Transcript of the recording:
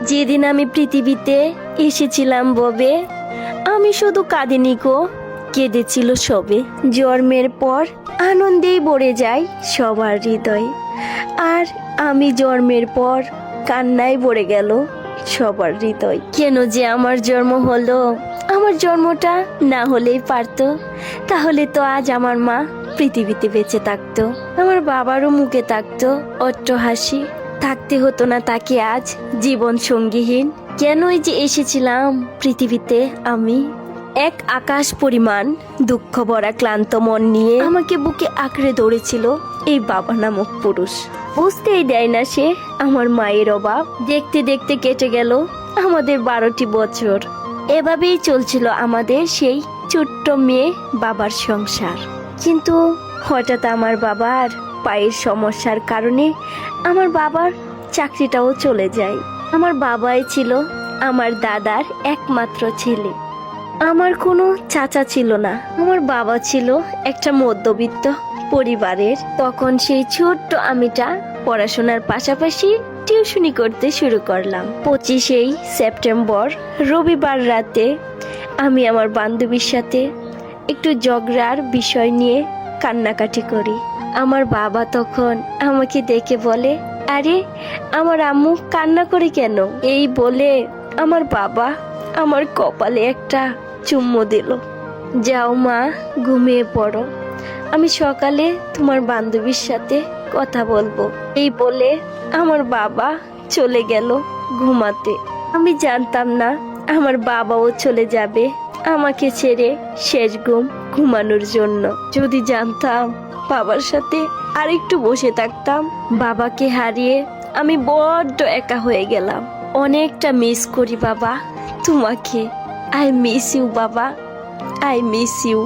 যেদিন আমি পৃথিবীতে এসেছিলাম ববে, আমি শুধু কাঁদিনি গো, কেঁদেছিল সবে। জন্মের পর আনন্দেই ভরে যায় সবার হৃদয়, আর আমি জন্মের পর কান্নায় ভরে গেল সবার হৃদয়। কেন যে আমার জন্ম হলো? আমার জন্মটা না হলেই পারতো, তাহলে তো আজ আমার মা পৃথিবীতে বেঁচে থাকতো, আমার বাবারও মুখে থাকতো অট্ট হাসি, থাকতে হতো না তাকে আজ জীবন সঙ্গীহীন। কেনই যে এসেছিলাম পৃথিবীতে আমি? এক আকাশ পরিমাণ দুঃখ ভরা ক্লান্ত মন নিয়ে আমাকে বুকে আঁকড়ে ধরেছিল এই বাবা নামক পুরুষ। বুঝতেই দেয় না সে আমার মায়ের অভাব। দেখতে দেখতে কেটে গেল আমাদের 12টি বছর। এভাবেই চলছিল আমাদের সেই ছোট্ট মেয়ে বাবার সংসার। কিন্তু হঠাৎ আমার বাবার পায়ের সমস্যার কারণে আমার বাবার চাকরিটাও চলে যায়। আমার বাবাই ছিল আমার দাদার একমাত্র ছেলে। আমার কোনো চাচা ছিল না। আমার বাবা ছিল একটা মধ্যবিত্ত পরিবারের। তখন সেই ছোট্ট আমিটা পড়াশোনার পাশাপাশি টিউশনি করতে শুরু করলাম। 25শে সেপ্টেম্বর রবিবার রাতে আমি আমার বান্ধবীর সাথে একটু ঝগড়ার বিষয় নিয়ে কান্নাকাটি করি। আমার বাবা তখন আমাকে দেখে বলে, আরে আমার আম্মু কান্না করে কেন? এই বলে আমার বাবা আমার কপালে একটা চুম্বো দিল। যাও মা, ঘুমিয়ে পড়ো, আমি সকালে তোমার বান্ধবীর সাথে কথা বলবো। এই বলে আমার বাবা চলে গেল ঘুমাতে। আমি জানতাম না আমার বাবাও চলে যাবে আমাকে ছেড়ে শেষ ঘুমানোর জন্য। যদি জানতাম বাবার সাথে আরেকটু বসে থাকতাম। বাবাকে হারিয়ে আমি বড্ড একা হয়ে গেলাম। অনেকটা মিস করি বাবা তোমাকে। আই মিস ইউ বাবা, আই মিস ইউ।